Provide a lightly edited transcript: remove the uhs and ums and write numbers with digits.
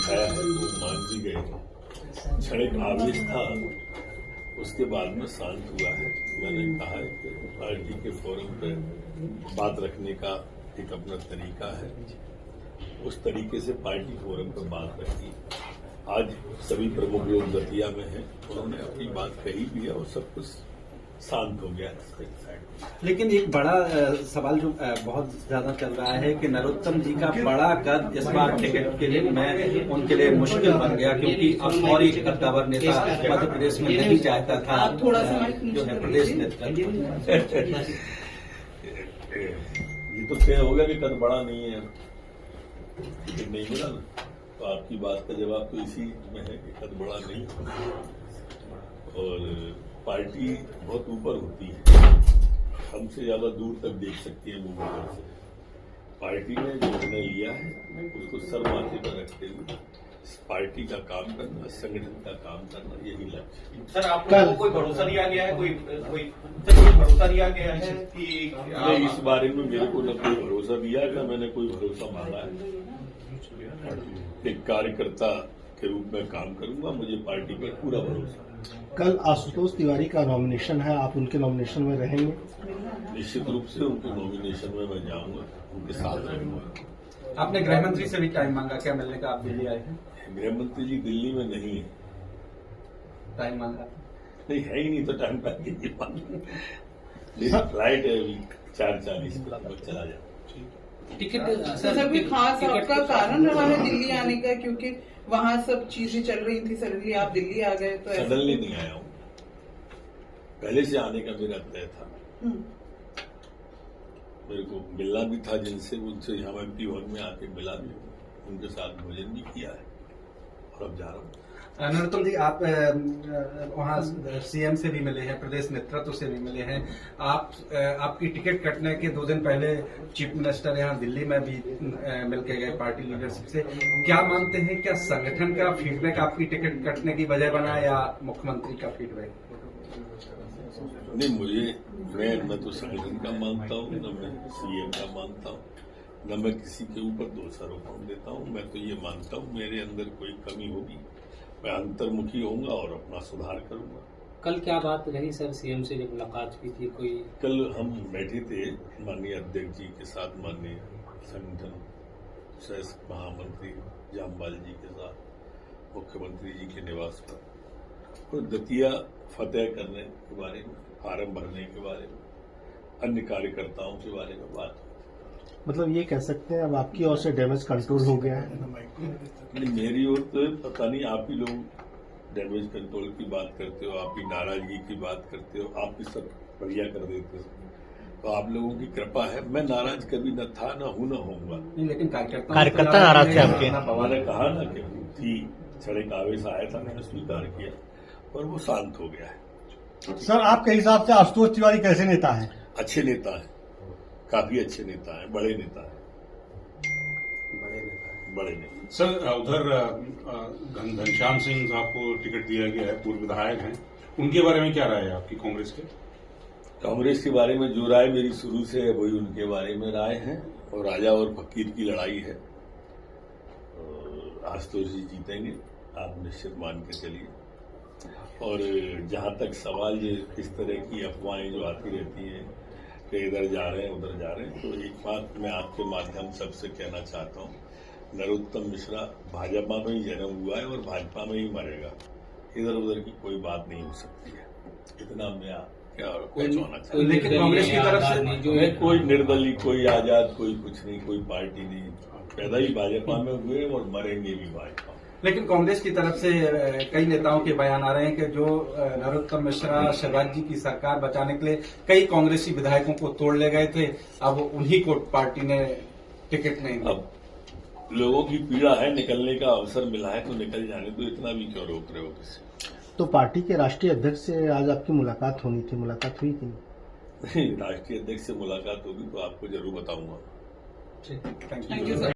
दिखाया है वो मान भी गए हैं। क्षणिक आवेश था, उसके बाद में शांत हुआ है। मैंने कहा है कि पार्टी के फोरम पे बात रखने का एक अपना तरीका है, उस तरीके से पार्टी फोरम पर बात रखी। आज सभी प्रमुख लोग दतिया में हैं, उन्होंने अपनी बात कही भी है और सब कुछ शांत हो गया है। लेकिन एक बड़ा सवाल जो बहुत ज्यादा चल रहा है कि नरोत्तम जी का बड़ा कद इस बार टिकट के लिए में उनके लिए मुश्किल बन गया, क्योंकि अब और एक कद्दावर नेता मध्य प्रदेश में नहीं चाहता था थोड़ा जो है प्रदेश नेतृत्व। ये तो तय हो गया कि कद बड़ा नहीं है, टिकट नहीं मिला ना, तो आपकी बात का जवाब तो इसी में है कि कद बड़ा नहीं और पार्टी बहुत ऊपर होती है, हमसे ज्यादा दूर तक देख सकती है मूवमेंट से। पार्टी ने जो निर्णय लिया है उसको सर माथे पर रखते हुए पार्टी का काम करना, संगठन का काम करना, यही लक्ष्य। सर, आपको कोई भरोसा दिया गया है, कोई भरोसा दिया गया है कि नहीं, इस बारे में मेरे को न कोई भरोसा दिया है, न मैंने कोई भरोसा मांगा है। एक कार्यकर्ता के रूप में काम करूंगा, मुझे पार्टी पर पूरा भरोसा है। कल आशुतोष तिवारी का नॉमिनेशन है, आप उनके नॉमिनेशन में रहेंगे? निश्चित रूप से उनके नॉमिनेशन में मैं जाऊंगा, उनके साथ रहूंगा। आपने गृह मंत्री से भी टाइम मांगा, क्या मिलने का? आप दिल्ली आए हैं? गृह मंत्री जी दिल्ली में नहीं है। टाइम मांगा नहीं है ही नहीं तो टाइम पाएंगे। फ्लाइट है अभी 4:40 पर, चला जाए। टिकट सर कोई खास आपका कारण रहा है दिल्ली आने का, क्योंकि वहाँ सब चीजें चल रही थी, सडनली आप दिल्ली आ गए तो सडनली नहीं आया हूँ, पहले से आने का मेरा तय था। मेरे को मिलना भी था जिनसे, उनसे यहाँ एमपी भवन में आके मिला भी, उनके साथ भोजन भी किया है और अब जा रहा हूँ। नरोत्तम जी, आप वहाँ सीएम से भी मिले हैं, प्रदेश नेतृत्व से भी मिले हैं। आपकी टिकट कटने के 2 दिन पहले चीफ मिनिस्टर यहाँ दिल्ली में भी मिल के गए पार्टी लीडरशिप से। क्या मानते हैं, क्या संगठन का फीडबैक आपकी टिकट कटने की वजह बना या मुख्यमंत्री का फीडबैक? नहीं, मैं न तो संगठन का मानता हूँ, न मैं सीएम का मानता हूँ, न मैं किसी के ऊपर दोषारोपण देता हूँ। मैं तो ये मानता हूँ मेरे अंदर कोई कमी होगी, मैं अंतर्मुखी होऊंगा और अपना सुधार करूंगा। कल क्या बात रही सर, सीएम से जब मुलाकात की थी कोई? कल हम बैठे थे माननीय अध्यक्ष जी के साथ, माननीय संगठन सह महामंत्री जामवाल जी के साथ, मुख्यमंत्री जी के निवास पर, और दतिया फतेह करने के बारे में, फार्म भरने के बारे में, अन्य कार्यकर्ताओं के बारे में बात। मतलब ये कह सकते हैं अब आपकी ओर से डैमेज कंट्रोल हो गया है? नहीं, मेरी ओर तो पता नहीं, आप ही लोग डैमेज कंट्रोल की बात करते हो, आप ही नाराजगी की बात करते हो, आप ही सब बढ़िया कर देते हो, तो आप लोगों की कृपा है। मैं नाराज कभी न था, न हूं, न होऊंगा। लेकिन कार्यकर्ता नाराज थे आपके? मैंने कहा ना कि थी, क्षणिक आवेश आया था, मैंने स्वीकार किया और वो शांत हो गया है। सर, आपके हिसाब से आशुतोष तिवारी कैसे नेता है? अच्छे नेता है, काफी अच्छे नेता है, बड़े नेता है। सर, उधर घनश्याम सिंह साहब को टिकट दिया गया है, पूर्व विधायक हैं, उनके बारे में क्या राय है आपकी कांग्रेस के? कांग्रेस के बारे में जो राय मेरी शुरू से है वही उनके बारे में राय है, और राजा और फकीर की लड़ाई है। आशुतोष जी जीतेंगे, आप निश्चित मान के चलिए। और जहां तक सवाल ये इस तरह की अफवाहें जो आती रहती हैं कि इधर जा रहे हैं उधर जा रहे हैं, तो एक बात मैं आपके माध्यम सबसे कहना चाहता हूँ, नरोत्तम मिश्रा भाजपा में ही जन्म हुआ है और भाजपा में ही मरेगा, इधर उधर की कोई बात नहीं हो सकती है। इतना मैं क्या कहना चाहता हूँ। लेकिन कांग्रेस की तरफ से कोई निर्दलीय, कोई आजाद, कोई कुछ नहीं, कोई पार्टी नहीं, पैदा ही भाजपा में हुए और मरेंगे भी भाजपा। लेकिन कांग्रेस की तरफ से कई नेताओं के बयान आ रहे हैं कि जो नरोत्तम मिश्रा शिवराज जी की सरकार बचाने के लिए कई कांग्रेसी विधायकों को तोड़ ले गए थे, अब उन्हीं को पार्टी ने टिकट नहीं दिया। अब लोगों की पीड़ा है, निकलने का अवसर मिला है तो निकल जाने दो, इतना भी क्यों रोक रहे हो किसी? तो पार्टी के राष्ट्रीय अध्यक्ष से आज आपकी मुलाकात होनी थी, मुलाकात हुई थी? नहीं, राष्ट्रीय अध्यक्ष से मुलाकात होगी तो आपको जरूर बताऊंगा। Thank you sir.